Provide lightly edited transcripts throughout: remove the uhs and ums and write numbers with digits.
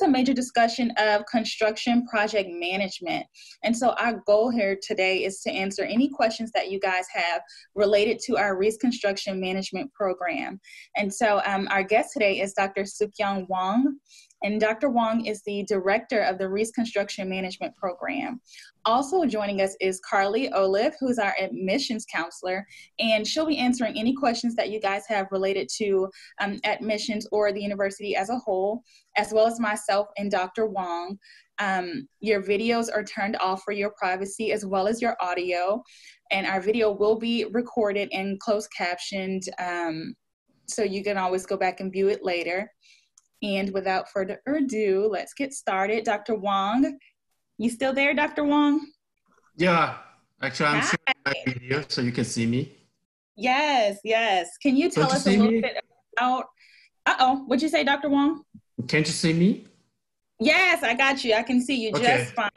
a major discussion of construction project management. And so our goal here today is to answer any questions that you guys have related to our Reese Construction Management program. And so our guest today is Dr. Seokyon Hwang. And Dr. Hwang is the director of the Reese Construction Management Program. Also joining us is Carly Olive, who's our admissions counselor, and she'll be answering any questions that you guys have related to admissions or the university as a whole, as well as myself and Dr. Hwang. Your videos are turned off for your privacy as well as your audio, and our video will be recorded and closed captioned, so you can always go back and view it later. And without further ado, let's get started. Dr. Hwang, you still there, Dr. Hwang? Yeah, actually I'm sharing my video so you can see me. Yes, yes. Can you tell us a little bit about, what'd you say, Dr. Hwang? Can't you see me? Yes, I got you. I can see you just fine.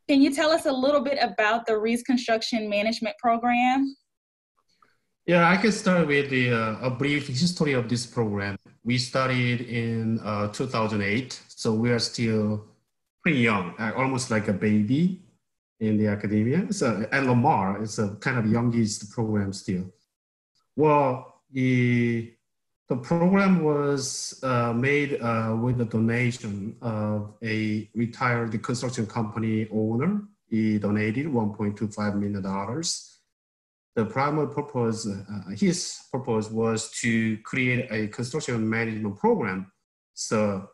Can you tell us a little bit about the Reese Construction Management Program? Yeah, I can start with a brief history of this program. We started in 2008, so we are still pretty young, almost like a baby in the academia. So, and Lamar is a kind of youngest program still. Well, the program was made with the donation of a retired construction company owner. He donated $1.25 million. The primary purpose, his purpose was to create a construction management program so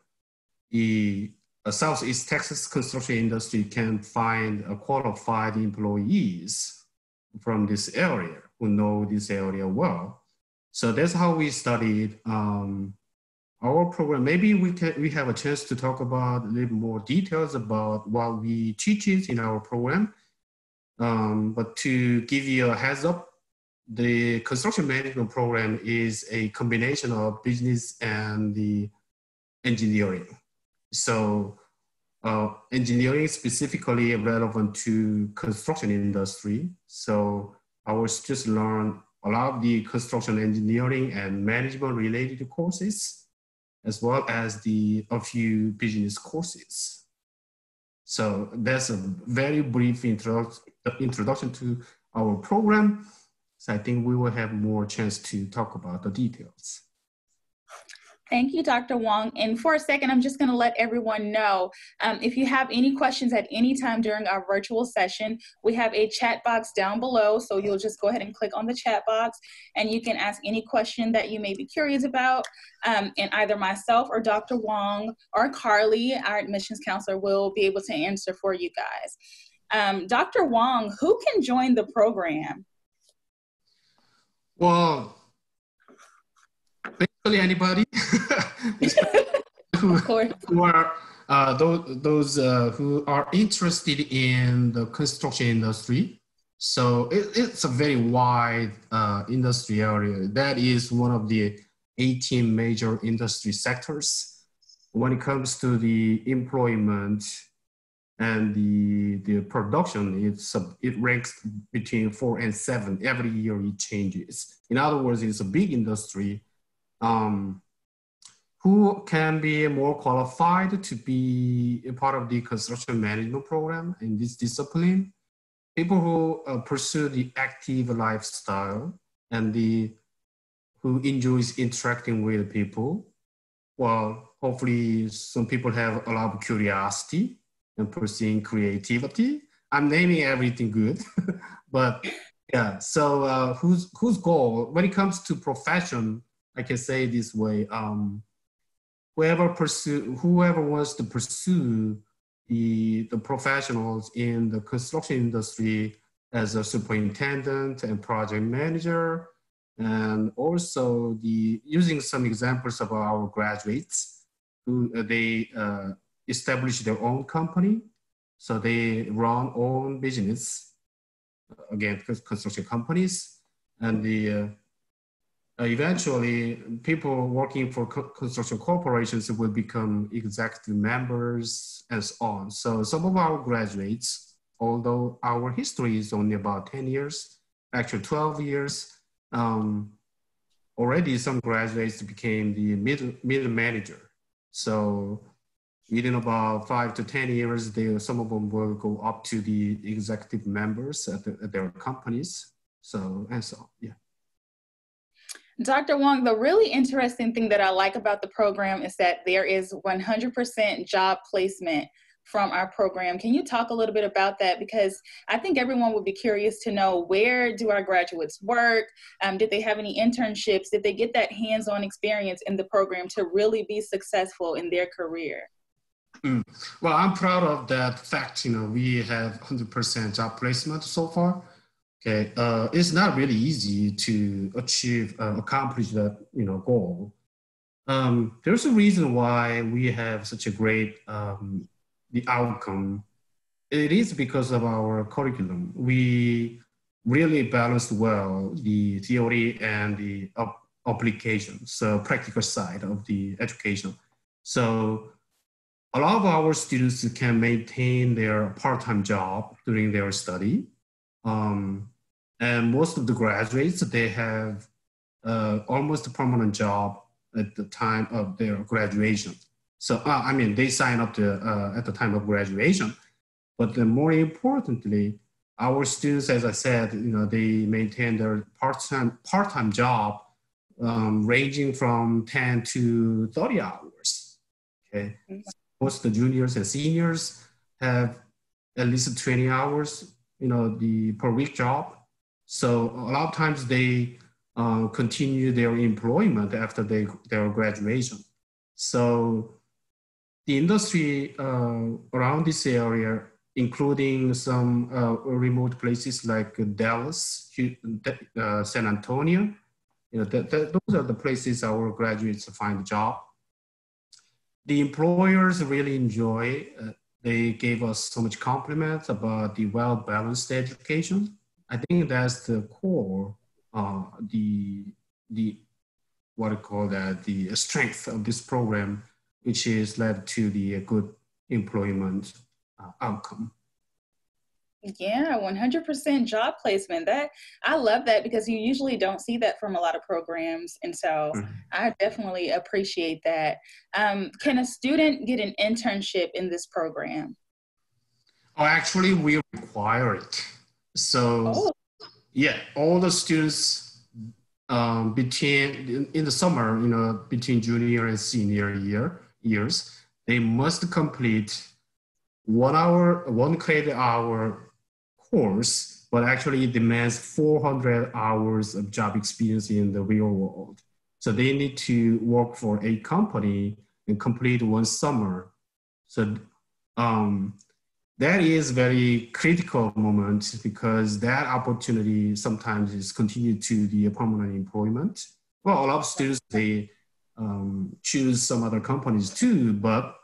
the Southeast Texas construction industry can find qualified employees from this area who know this area well. So that's how we studied our program. Maybe we have a chance to talk about a little more details about what we teach in our program. But to give you a heads up, the construction management program is a combination of business and the engineering. So engineering is specifically relevant to construction industry. So our students learn a lot of the construction engineering and management related courses, as well as a few business courses. So that's a very brief introduction to our program. So I think we will have more chance to talk about the details. Thank you, Dr. Hwang. And for a second, I'm just going to let everyone know, if you have any questions at any time during our virtual session, we have a chat box down below. So you'll just go ahead and click on the chat box and you can ask any question that you may be curious about. And either myself or Dr. Hwang or Carly, our admissions counselor, will be able to answer for you guys. Dr. Hwang, who can join the program? Well, basically anybody who are those who are interested in the construction industry. So it's a very wide industry area. That is one of the 18 major industry sectors. When it comes to the employment and the production, it ranks between 4 and 7. Every year it changes. In other words, it's a big industry. Who can be more qualified to be a part of the construction management program in this discipline? People who pursue the active lifestyle and who enjoys interacting with people. Well, hopefully some people have a lot of curiosity and pursuing creativity. I'm naming everything good, but yeah. So whose goal, when it comes to profession, I can say this way, whoever wants to pursue the professionals in the construction industry as a superintendent and project manager, and also using some examples of our graduates who they establish their own company. So they run own business, again, construction companies, and eventually, people working for construction corporations will become executive members and so on. So some of our graduates, although our history is only about 10 years, actually 12 years, already some graduates became the middle manager. So within about 5 to 10 years, some of them will go up to the executive members at their companies. So, yeah. Dr. Hwang, the really interesting thing that I like about the program is that there is 100% job placement from our program. Can you talk a little bit about that? Because I think everyone would be curious to know, where do our graduates work? Did they have any internships? Did they get that hands-on experience in the program to really be successful in their career? Well, I'm proud of that fact. We have 100% job placement so far. Okay, it's not really easy to accomplish that goal. There's a reason why we have such a great the outcome. It is because of our curriculum. We really balanced well the theory and the application, so practical side of the education. So a lot of our students can maintain their part-time job during their study. And most of the graduates, they have almost a permanent job at the time of their graduation. So, they sign up at the time of graduation. But more importantly, our students, as I said, they maintain their part-time job ranging from 10 to 30 hours. Okay. Most of the juniors and seniors have at least 20 hours, the per week job. So a lot of times they continue their employment after their graduation. So the industry around this area, including some remote places like Dallas, San Antonio, those are the places our graduates find a job. The employers really enjoy. They gave us so much compliments about the well-balanced education. I think that's the core, the what I call that, the strength of this program, which is led to the good employment outcome. Yeah, 100% job placement. I love that, because you usually don't see that from a lot of programs. And so I definitely appreciate that. Can a student get an internship in this program? Oh, actually, we require it. So, yeah, all the students in the summer, between junior and senior years, they must complete 1 credit hour course, but actually it demands 400 hours of job experience in the real world. So they need to work for a company and complete 1 summer. So that is very critical moment, because that opportunity sometimes is continued to the permanent employment. Well, a lot of students, they choose some other companies too, but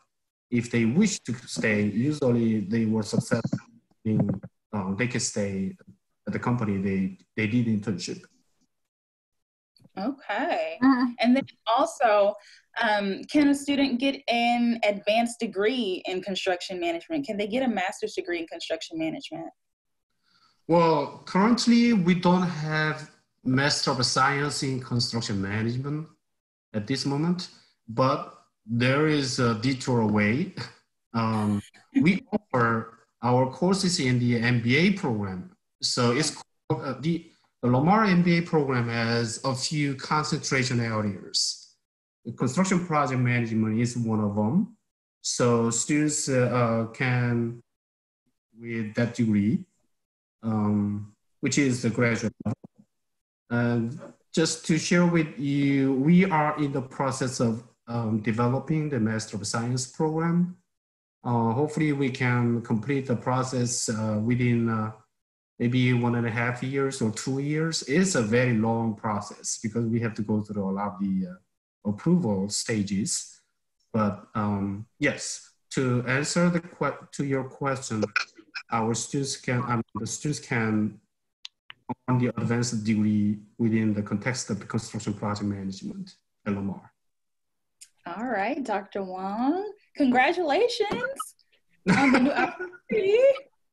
if they wish to stay, usually they were successful in, they can stay at the company they did internship. Okay. And then also, can a student get an advanced degree in construction management? Can they get a master's degree in construction management? Well, currently we don't have Master of Science in Construction Management at this moment, but there is a detour away. We offer our courses in the MBA program. So it's called, the Lamar MBA program has a few concentration areas. The construction project management is one of them. So students can, with that degree, which is the graduate level. And just to share with you, we are in the process of developing the Master of Science program. Hopefully we can complete the process within maybe 1.5 years or 2 years. It's a very long process, because we have to go through a lot of the approval stages. But yes, to answer to your question, our students can, the students can earn the advanced degree within the context of the construction project management at Lamar. All right, Dr. Hwang, congratulations on the new opportunity.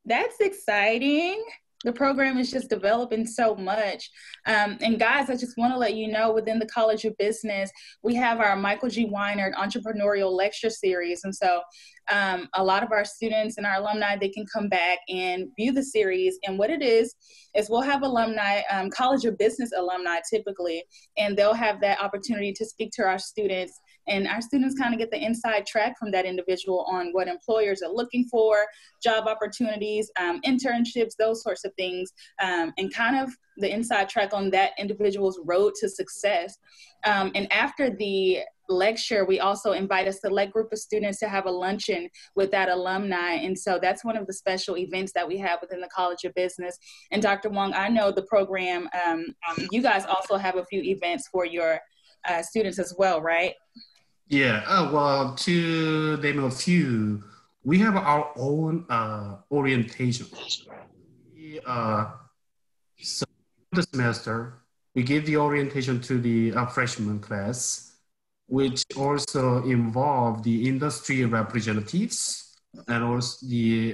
That's exciting. The program is just developing so much. And guys, I just want to let you know, within the College of Business, we have our Michael G. Weiner Entrepreneurial Lecture Series. And so a lot of our students and our alumni, they can come back and view the series. And what it is we'll have alumni, College of Business alumni typically, and they'll have that opportunity to speak to our students. And our students kind of get the inside track from that individual on what employers are looking for, job opportunities, internships, those sorts of things, and kind of the inside track on that individual's road to success. And after the lecture, we also invite a select group of students to have a luncheon with that alumni. And so that's one of the special events that we have within the College of Business. And Dr. Hwang, I know the program, you guys also have a few events for your students as well, right? Yeah, well, to name a few, we have our own orientation. So the semester, we give the orientation to the freshman class, which also involve the industry representatives and also the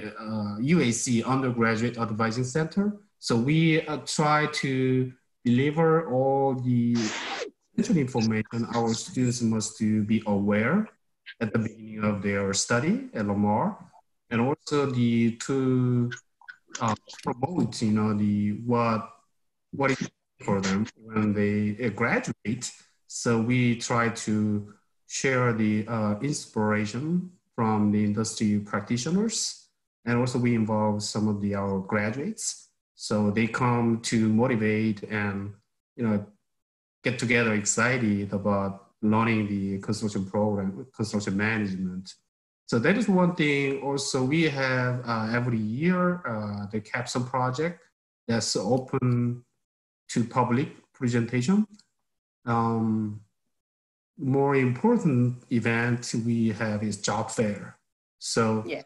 UAC Undergraduate Advising Center. So we try to deliver all the information our students must be aware at the beginning of their study at Lamar, and also to promote, what is for them when they graduate. So we try to share the inspiration from the industry practitioners, and also we involve some of our graduates. So they come to motivate and get together excited about learning the construction program, construction management. So that is one thing. Also, we have every year the capstone project that's open to public presentation. More important event we have is job fair. So yeah,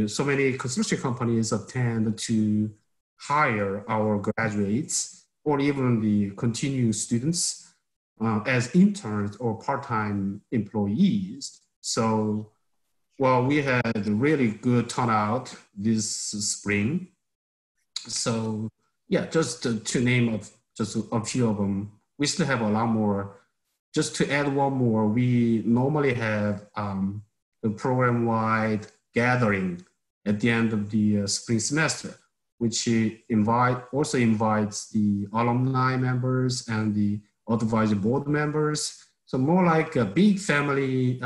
so many construction companies attend to hire our graduates or even the continuing students as interns or part-time employees. So, well, we had a really good turnout this spring. So, yeah, just to name just a few of them. We still have a lot more. Just to add one more, we normally have the program-wide gathering at the end of the spring semester, which also invites the alumni members and the advisory board members. So more like a big family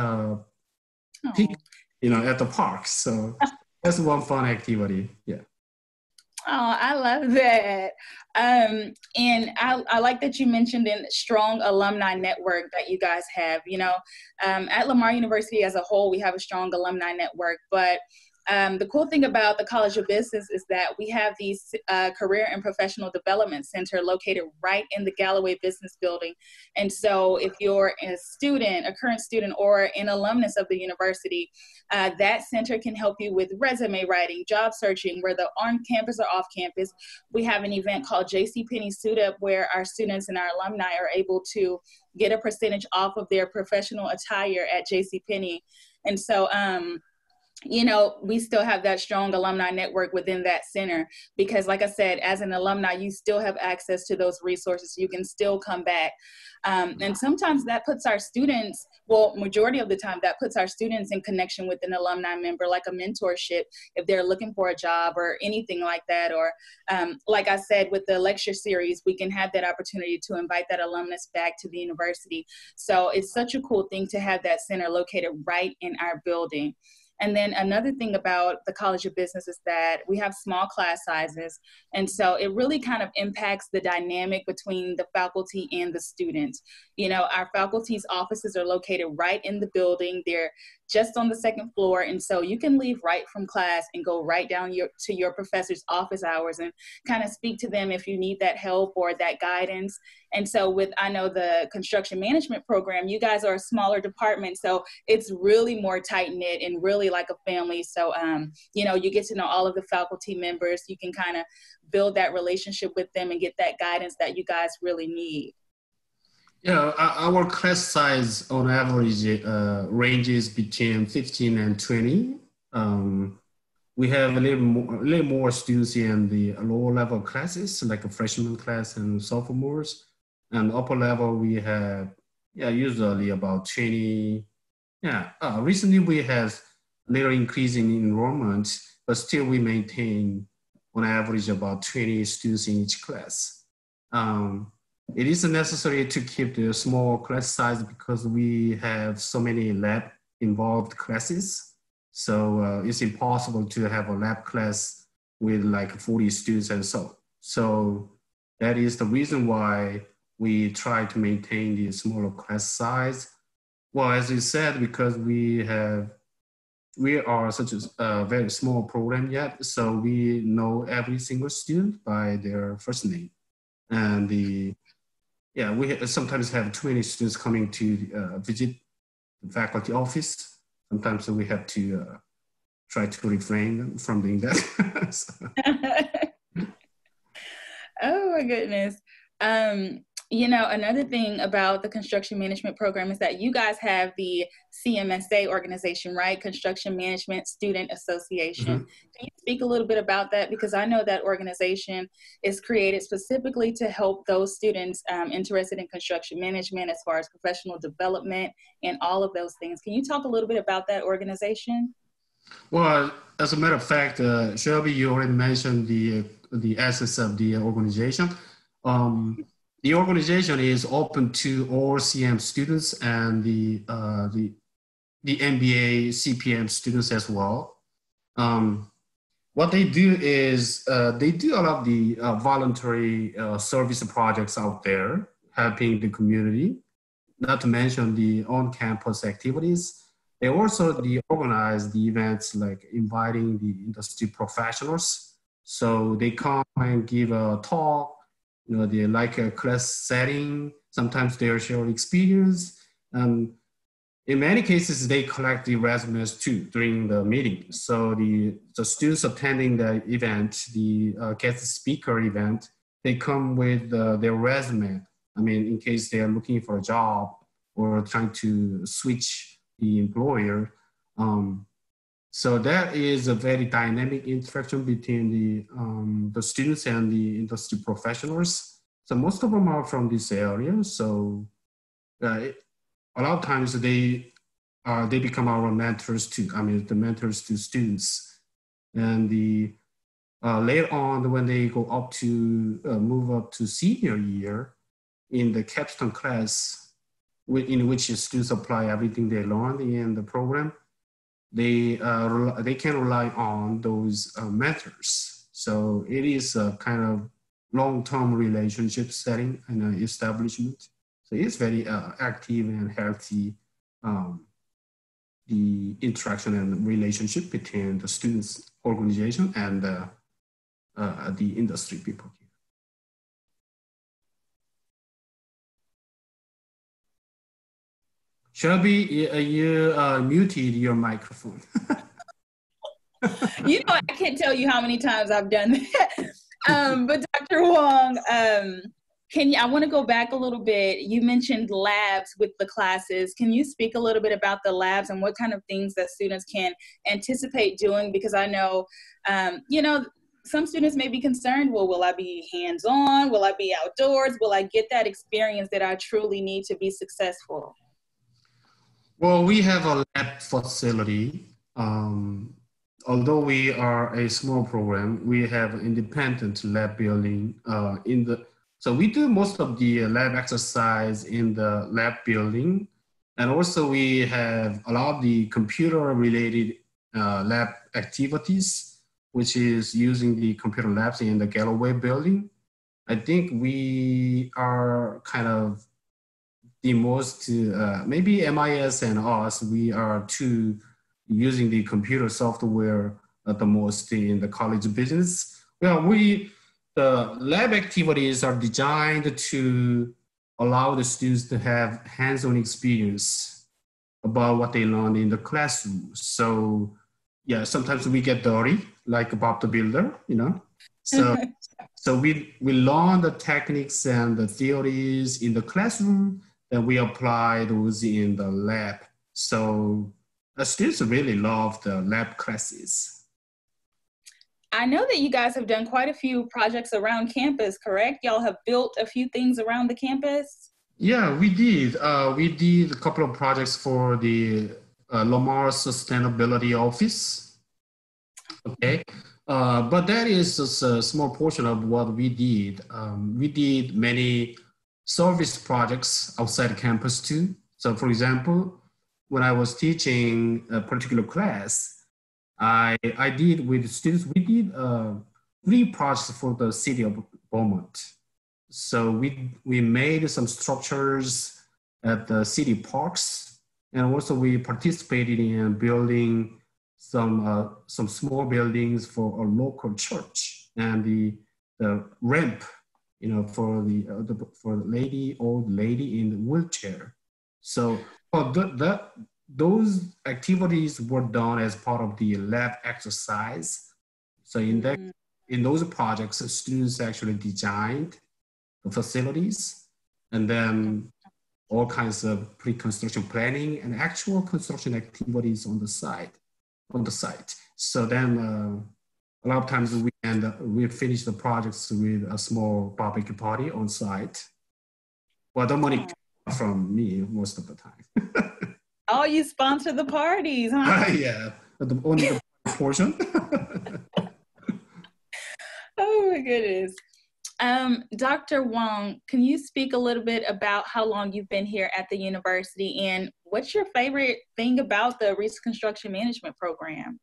picnic, at the park. So that's one fun activity, yeah. Oh, I love that. And I like that you mentioned a strong alumni network that you guys have. At Lamar University as a whole, we have a strong alumni network, but the cool thing about the College of Business is that we have these Career and Professional Development Center located right in the Galloway Business Building. And so if you're a student, a current student, or an alumnus of the university, that center can help you with resume writing, job searching, whether on campus or off campus. We have an event called JCPenney Suit Up where our students and our alumni are able to get a percentage off of their professional attire at JCPenney. And so, we still have that strong alumni network within that center because, like I said, as an alumni, you still have access to those resources. You can still come back. And sometimes that puts our students, majority of the time, that puts our students in connection with an alumni member, like a mentorship, if they're looking for a job or anything like that. Or like I said, with the lecture series, we can have that opportunity to invite that alumnus back to the university. So it's such a cool thing to have that center located right in our building. And then another thing about the College of Business is that we have small class sizes. And so it really kind of impacts the dynamic between the faculty and the students. Our faculty's offices are located right in the building. They're just on the second floor. And so you can leave right from class and go right down to your professor's office hours and kind of speak to them if you need that help or that guidance. And so I know the construction management program, you guys are a smaller department. So it's really more tight knit and really like a family. So, you get to know all of the faculty members. You can kind of build that relationship with them and get that guidance that you guys really need. Our class size on average ranges between 15 and 20. we have a little more students in the lower level classes, like a freshman class and sophomores. And upper level, we have, usually about 20. Recently we have a little increase in enrollment, but still we maintain on average about 20 students in each class. It is necessary to keep the small class size because we have so many lab involved classes. So it's impossible to have a lab class with like 40 students and so. So that is the reason why we try to maintain the smaller class size. Well, as you said, because we are such a very small program yet, so we know every single student by their first name. And we sometimes have 20 students coming to visit the faculty office. Sometimes we have to try to refrain from doing that. Oh my goodness. Another thing about the construction management program is that you guys have the CMSA organization, right? Construction Management Student Association. Mm-hmm. Can you speak a little bit about that? Because I know that organization is created specifically to help those students interested in construction management as far as professional development and all of those things. Can you talk a little bit about that organization? Well, as a matter of fact, Shelby, you already mentioned the assets of the organization. The organization is open to all CM students and the MBA CPM students as well. What they do is they do a lot of the voluntary service projects out there, helping the community, not to mention the on-campus activities. They also organize the events like inviting the industry professionals. So they come and give a talk, they like a class setting. Sometimes they share experience. And in many cases, they collect the resumes too during the meeting. So the students attending the event, the guest speaker event, they come with their resume. I mean, in case they are looking for a job or trying to switch the employer. So that is a very dynamic interaction between the students and the industry professionals. So most of them are from this area. So a lot of times they become our mentors too. I mean, the mentors to students. And later on, when they go up to move up to senior year in the capstone class, in which the students apply everything they learned in the program, they can rely on those mentors. So it is a kind of long-term relationship setting and establishment. So it's very active and healthy, the interaction and relationship between the students' organization and the industry people here. Shelby, you muted your microphone. I can't tell you how many times I've done that. But Dr. Hwang, I want to go back a little bit. You mentioned labs with the classes. Can you speak a little bit about the labs and what kind of things that students can anticipate doing? Because I know, some students may be concerned, well, will I be hands-on? Will I be outdoors? Will I get that experience that I truly need to be successful? Well, we have a lab facility. Although we are a small program, we have an independent lab building so we do most of the lab exercise in the lab building. And also we have a lot of the computer related lab activities, which is using the computer labs in the Galloway building. I think we are kind of the most, maybe MIS and us, we are two using the computer software the most in the college business. Well, the lab activities are designed to allow the students to have hands-on experience about what they learned in the classroom. So yeah, sometimes we get dirty, like Bob the Builder, So we learn the techniques and the theories in the classroom, then we apply those in the lab. So the students really love the lab classes. I know that you guys have done quite a few projects around campus, correct? Y'all have built a few things around the campus? Yeah, we did. We did a couple of projects for the Lamar Sustainability Office. Okay. But that is just a small portion of what we did. We did many service projects outside campus too. So for example, when I was teaching a particular class, I did with students, we did 3 projects for the city of Beaumont. So we made some structures at the city parks, and also we participated in building some small buildings for a local church, and the ramp, for the old lady in the wheelchair. So those activities were done as part of the lab exercise. So in those projects, the students actually designed the facilities, and then all kinds of pre-construction planning and actual construction activities on the site. So then a lot of times we finish the projects with a small barbecue party on site. Well, the money comes from me most of the time. Oh, you sponsor the parties, huh? Yeah, only the portion. Oh my goodness. Dr. Hwang, can you speak a little bit about how long you've been here at the university, and what's your favorite thing about the Reese Construction Management program?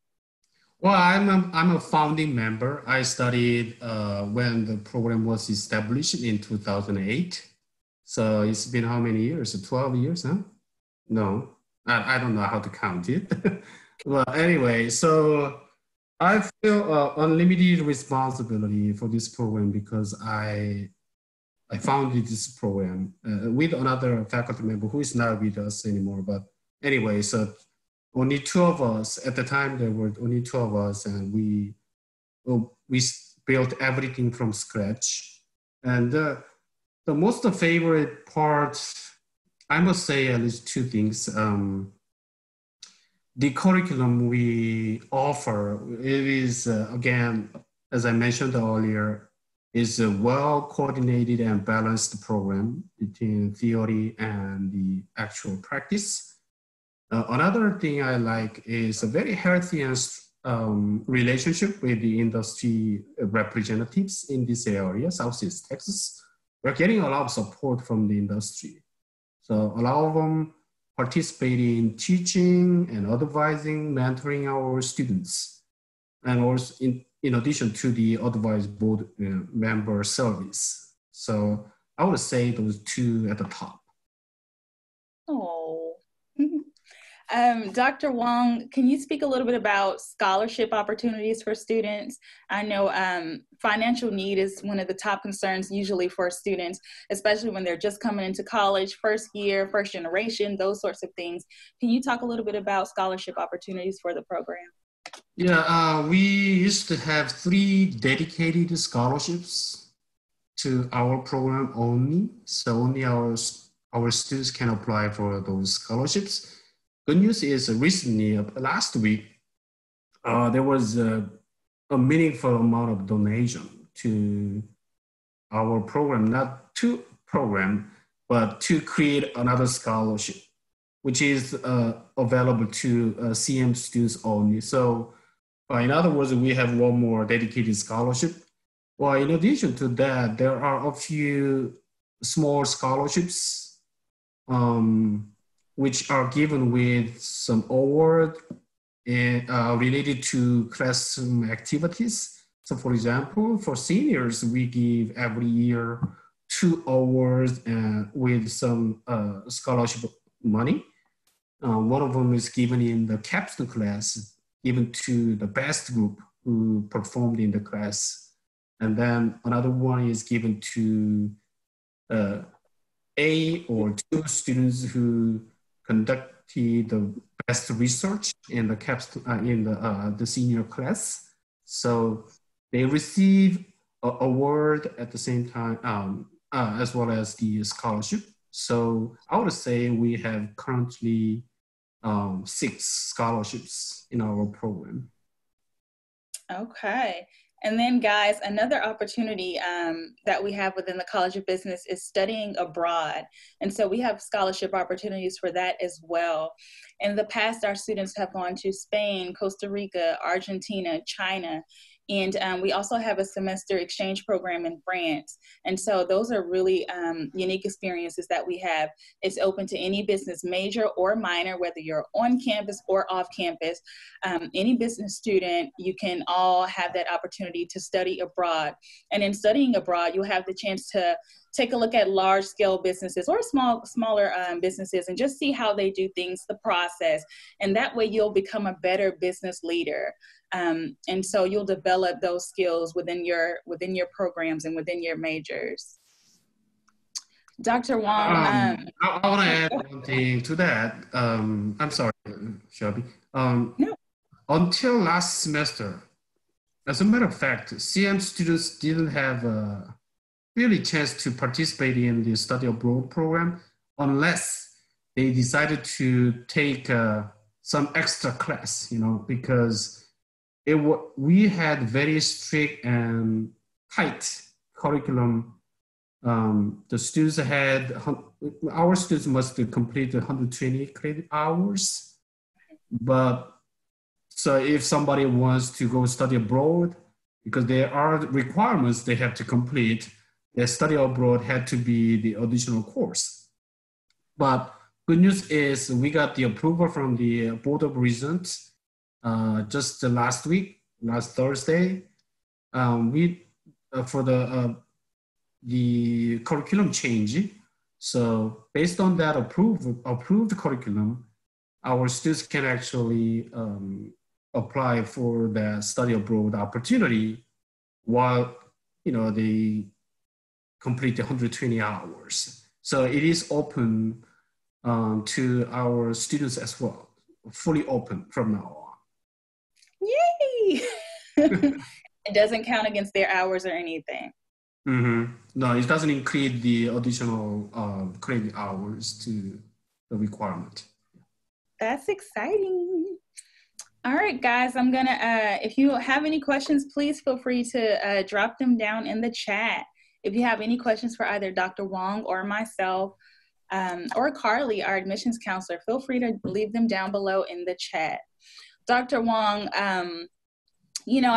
Well, I'm a founding member. I studied when the program was established in 2008. So it's been how many years? 12 years, huh? No, I don't know how to count it. Well, anyway, so I feel unlimited responsibility for this program because I founded this program with another faculty member who is not with us anymore. But anyway, so only 2 of us at the time. There were only 2 of us, and we built everything from scratch. And the most favorite part, I must say, at least 2 things. The curriculum we offer, it is, again, as I mentioned earlier, is a well-coordinated and balanced program between theory and the actual practice. Another thing I like is a very healthy and relationship with the industry representatives in this area, Southeast Texas. We're getting a lot of support from the industry. So a lot of them participate in teaching and advising, mentoring our students, and also in addition to the advice board member service. So I would say those 2 at the top. Oh. Dr. Hwang, can you speak a little bit about scholarship opportunities for students? I know financial need is one of the top concerns usually for students, especially when they're just coming into college, first year, first generation, those sorts of things. Can you talk a little bit about scholarship opportunities for the program? Yeah, we used to have 3 dedicated scholarships to our program only. So only our students can apply for those scholarships. Good news is recently, last week, there was a meaningful amount of donation to our program, not to program, but to create another scholarship, which is available to CM students only. So in other words, we have 1 more dedicated scholarship. Well, in addition to that, there are a few small scholarships which are given with some award related to classroom activities. So for example, for seniors, we give every year 2 awards with some scholarship money. One of them is given in the capstone class, given to the best group who performed in the class. And then another one is given to A or 2 students who conducted the best research in the the senior class. So they receive an award at the same time, as well as the scholarship. So I would say we have currently 6 scholarships in our program. Okay. And then, guys, another opportunity that we have within the College of Business is studying abroad. And so we have scholarship opportunities for that as well. In the past, our students have gone to Spain, Costa Rica, Argentina, China, and we also have a semester exchange program in France. And so those are really unique experiences that we have. It's open to any business major or minor, whether you're on campus or off campus. Any business student, you can all have that opportunity to study abroad. And in studying abroad, you'll have the chance to take a look at large scale businesses or smaller businesses and just see how they do things, the process. And that way you'll become a better business leader. And so you'll develop those skills within your programs and within your majors. Dr. Hwang. I want to add one thing to that. I'm sorry, Shelby. No. Until last semester, as a matter of fact, CM students didn't have really chance to participate in the study abroad program unless they decided to take some extra class, because we had very strict and tight curriculum. The students our students must complete 120 credit hours. But so if somebody wants to go study abroad, because there are requirements they have to complete, their study abroad had to be the additional course. But good news is we got the approval from the Board of Regents just last Thursday. For the curriculum change. So based on that approved curriculum, our students can actually apply for the study abroad opportunity while they complete 120 hours. So it is open to our students as well, fully open from now on. Yay! It doesn't count against their hours or anything. Mm-hmm. No, it doesn't include the additional credit hours to the requirement. That's exciting. All right, guys, I'm gonna, if you have any questions, please feel free to drop them down in the chat. If you have any questions for either Dr. Hwang or myself or Carly, our admissions counselor, feel free to leave them down below in the chat. Dr. Hwang, I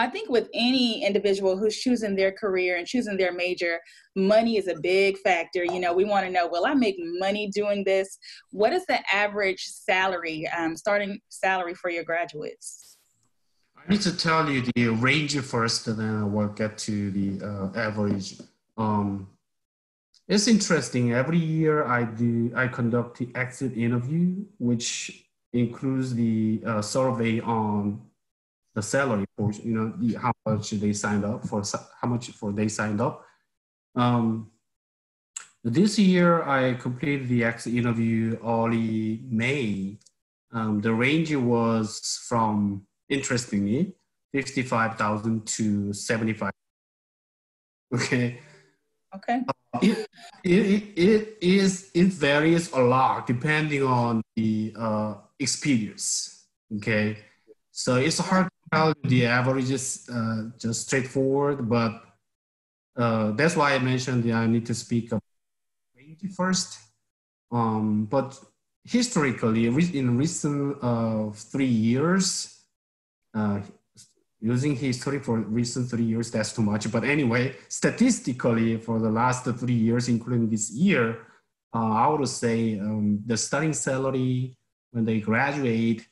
think with any individual who's choosing their career and choosing their major, money is a big factor. We want to know, will I make money doing this? What is the average salary, starting salary for your graduates? I need to tell you the range first, and then I will get to the average. It's interesting. Every year I conduct the exit interview, which includes the survey on the salary portion, how much they signed up for, This year, I completed the exit interview early May. The range was from, interestingly, 55,000 to 75. Okay. Okay. It varies a lot depending on the experience. Okay. So it's hard to tell the averages just straightforward, but that's why I mentioned I need to speak about range first. But historically, in recent 3 years, using history for recent 3 years, that's too much. But anyway, statistically, for the last 3 years, including this year, I would say the starting salary when they graduate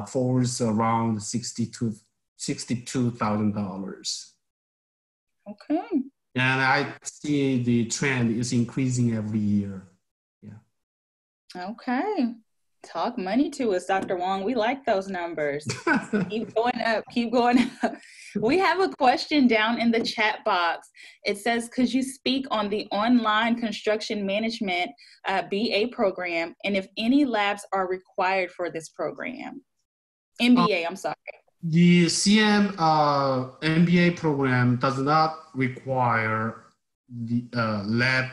falls around $62,000. Okay. And I see the trend is increasing every year. Yeah. Okay. Talk money to us, Dr. Hwang. We like those numbers. Keep going up. Keep going up. We have a question down in the chat box. It says, could you speak on the online construction management BA program and if any labs are required for this program? MBA, I'm sorry. The CM MBA program does not require the lab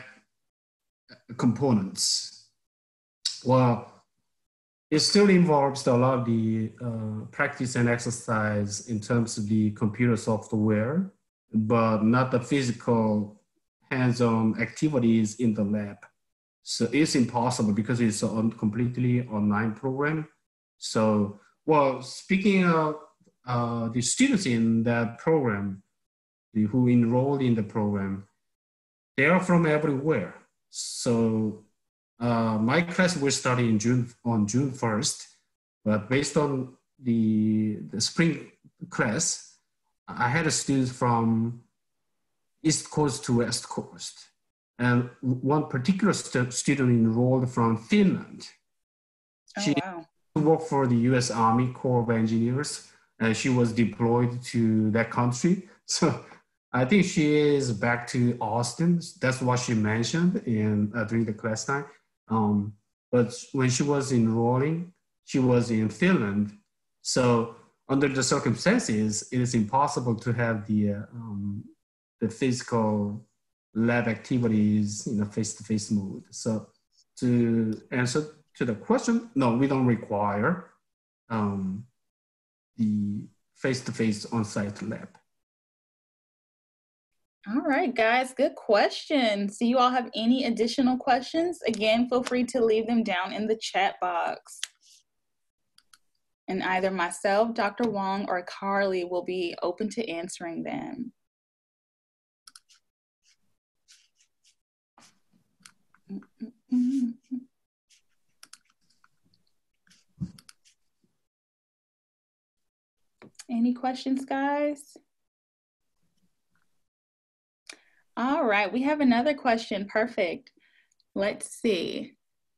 components. Well, it still involves a lot of the practice and exercise in terms of the computer software, but not the physical hands-on activities in the lab. So it's impossible because it's a completely online program. So, well, speaking of the students in that program, who enrolled in the program, they are from everywhere. So my class will start on June 1st, but based on the spring class, I had a student from East Coast to West Coast. And one particular student enrolled from Finland. She worked for the US Army Corps of Engineers, and she was deployed to that country. So I think she is back to Austin. That's what she mentioned during the class time. But when she was enrolling, she was in Finland. So under the circumstances, it is impossible to have the physical lab activities in a face-to-face mode. So to answer to the question, no, we don't require the face-to-face on-site lab. All right, guys, good questions. Do you all have any additional questions? Again, feel free to leave them down in the chat box. And either myself, Dr. Hwang, or Carly will be open to answering them. Any questions, guys? All right, we have another question. Perfect. Let's see.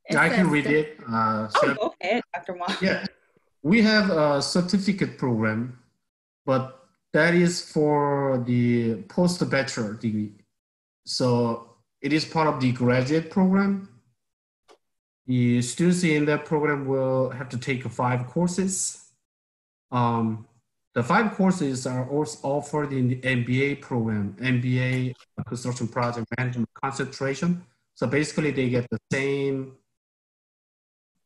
I can read it. Go ahead, Dr. Hwang. Yeah, we have a certificate program, but that is for the post-bachelor degree. So it is part of the graduate program. The students in that program will have to take 5 courses. The 5 courses are also offered in the MBA program, MBA Construction Project Management concentration. So basically they get the same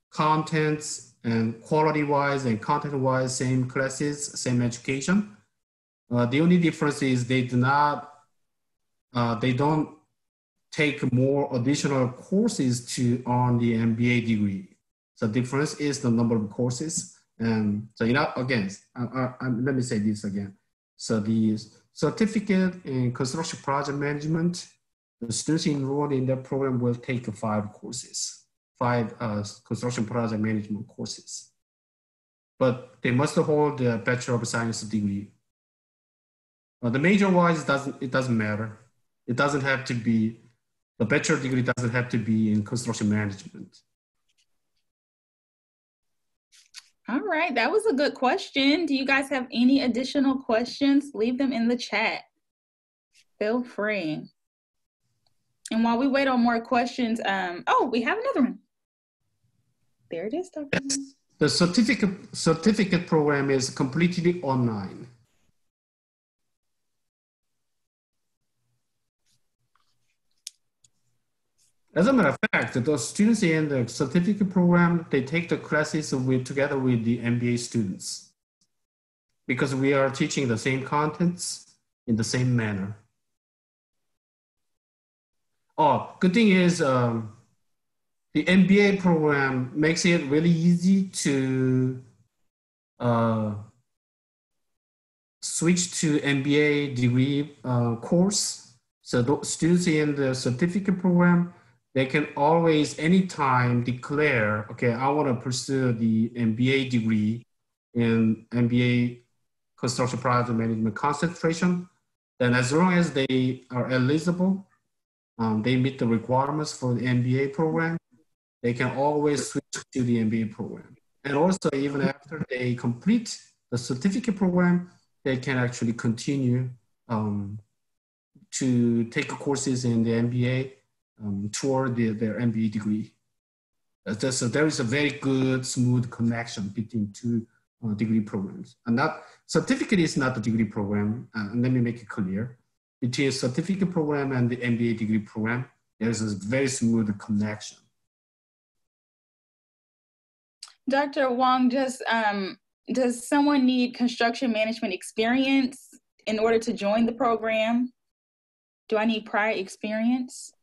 contents and quality-wise and content-wise, same classes, same education. The only difference is they don't take more additional courses on the MBA degree. So the difference is the number of courses. And so, again, let me say this again. So the certificate in construction project management, the students enrolled in that program will take 5 courses, 5 construction project management courses. But they must hold the Bachelor of Science degree. The major-wise, it doesn't matter. It doesn't have to be, the bachelor degree doesn't have to be in construction management. All right, that was a good question. Do you guys have any additional questions? Leave them in the chat. Feel free. And while we wait on more questions, we have another one. There it is, Dr. The certificate program is completely online. As a matter of fact, the students in the certificate program, they take the classes together with the MBA students because we are teaching the same contents in the same manner. Oh, good thing is the MBA program makes it really easy to switch to MBA degree course. So the students in the certificate program, they can always, anytime declare, okay, I want to pursue the MBA degree in MBA Construction Project Management concentration. Then as long as they are eligible, they meet the requirements for the MBA program, they can always switch to the MBA program. And also, even after they complete the certificate program, they can actually continue to take courses in the MBA toward their MBA degree. So there is a very good, smooth connection between 2 degree programs. And that certificate is not the degree program. Let me make it clear. Between certificate program and the MBA degree program, there's a very smooth connection. Dr. Hwang, does someone need construction management experience in order to join the program? Do I need prior experience?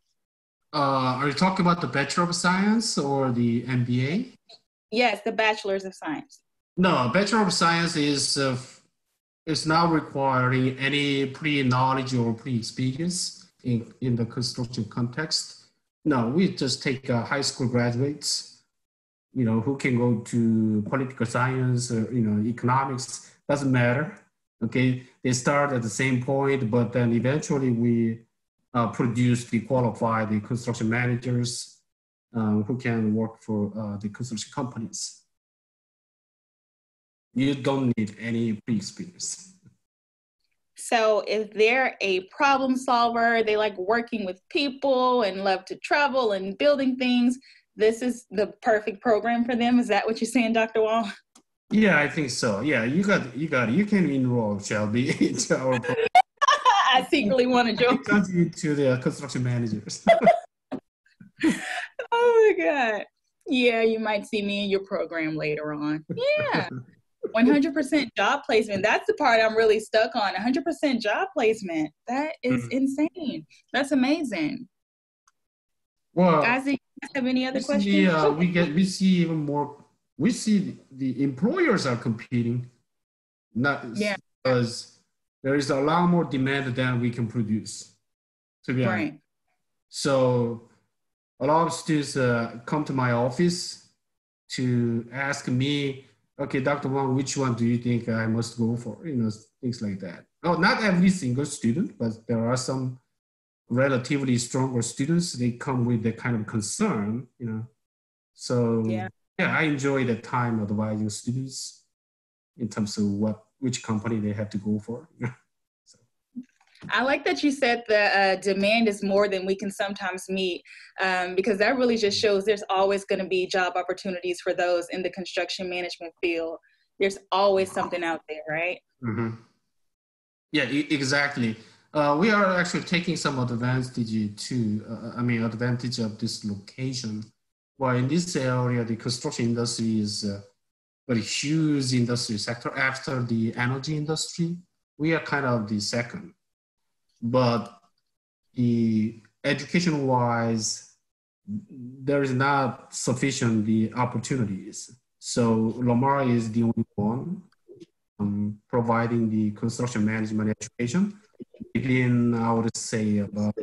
Are you talking about the Bachelor of Science or the MBA? Yes, the Bachelor's of Science. No, Bachelor of Science is not requiring any pre-knowledge or pre-experience in the construction context. No, we just take high school graduates, who can go to political science or, economics, doesn't matter. Okay, they start at the same point, but then eventually we produce the qualified the construction managers who can work for the construction companies. You don't need any pre-experience. So if they're a problem solver, they like working with people and love to travel and building things, this is the perfect program for them. Is that what you're saying, Dr. Wall? Yeah, I think so. Yeah, you got it. You can enroll, Shelby, into our program. I secretly want to join. Continue to the construction managers. Oh my God. Yeah, you might see me in your program later on. Yeah. 100% job placement. That's the part I'm really stuck on. 100% job placement. That is insane. That's amazing. Well, guys, do you have any other questions? We see even more. We see the employers are competing, not because there is a lot more demand than we can produce. To be honest, so a lot of students come to my office to ask me, okay, Dr. Wang, which one do you think I must go for? Things like that. Oh, not every single student, but there are some relatively stronger students. They come with that kind of concern, So yeah, I enjoy the time advising students in terms of which company they have to go for. So. I like that you said the demand is more than we can sometimes meet, because that really just shows there's always going to be job opportunities for those in the construction management field. There's always something out there, right? Mm-hmm. Yeah, exactly. We are actually taking some advantage advantage of this location. Well, in this area, the construction industry is a very huge industry sector after the energy industry. We are kind of the second. But the education-wise, there is not sufficient the opportunities. So Lamar is the only one providing the construction management education within, I would say, about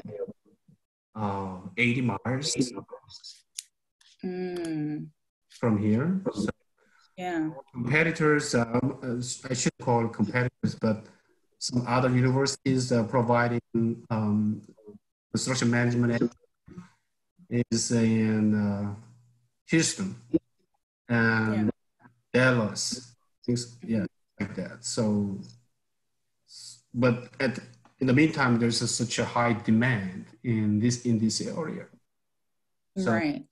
80 miles from here. So competitors, I should call competitors, but some other universities providing construction management is in Houston and Dallas, things like that. So, but in the meantime, there's such a high demand in this area. So, right.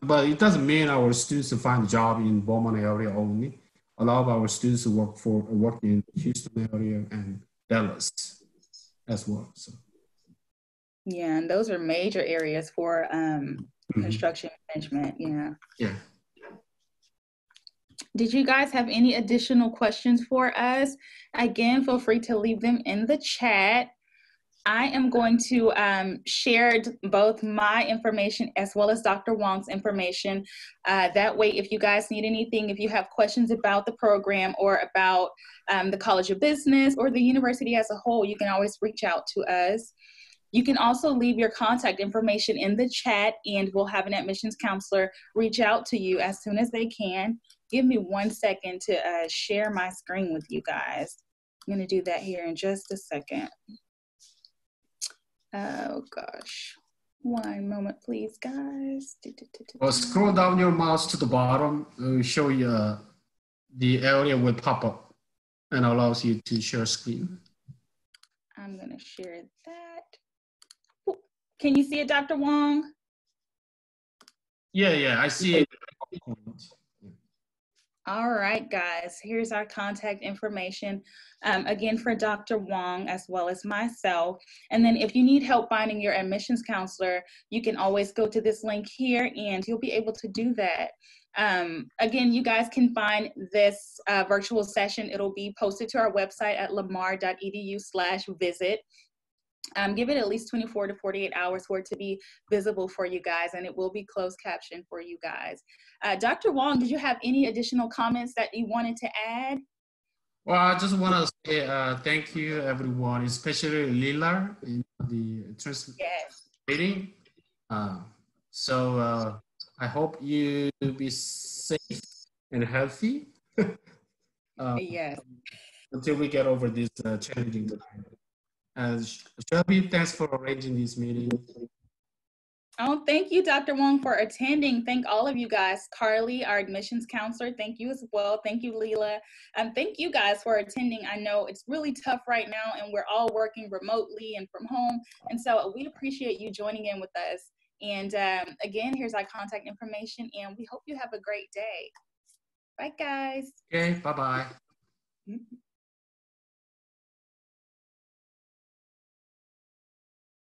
But it doesn't mean our students find a job in Beaumont area only. A lot of our students work in Houston area and Dallas as well. So. Yeah, and those are major areas for construction management. Yeah. Did you guys have any additional questions for us? Again, feel free to leave them in the chat. I am going to share both my information as well as Dr. Hwang's information. That way, if you guys need anything, if you have questions about the program or about the College of Business or the university as a whole, you can always reach out to us. You can also leave your contact information in the chat, and we'll have an admissions counselor reach out to you as soon as they can. Give me 1 second to share my screen with you guys. I'm going to do that here in just a second. Oh gosh, 1 moment, please, guys. Scroll down your mouse to the bottom. It will show you the area will pop up and allows you to share screen. I'm going to share that. Can you see it, Dr. Hwang? Yeah, I see it. All right, guys, here's our contact information, again, for Dr. Hwang as well as myself. And then if you need help finding your admissions counselor, you can always go to this link here and you'll be able to do that. Again, you guys can find this virtual session. It'll be posted to our website at lamar.edu/visit. Give it at least 24 to 48 hours for it to be visible for you guys, and it will be closed captioned for you guys. Dr. Hwang, did you have any additional comments that you wanted to add? Well, I just want to say thank you, everyone, especially Lila in the translating. So I hope you be safe and healthy. Yes. Until we get over this challenging time. Shelby, thanks for arranging this meeting. Oh, thank you, Dr. Hwang, for attending. Thank all of you guys. Carly, our admissions counselor, thank you as well. Thank you, Leela. Thank you guys for attending. I know it's really tough right now, and we're all working remotely and from home. And so we appreciate you joining in with us. And again, here's our contact information, and we hope you have a great day. Bye, guys. Okay, bye-bye.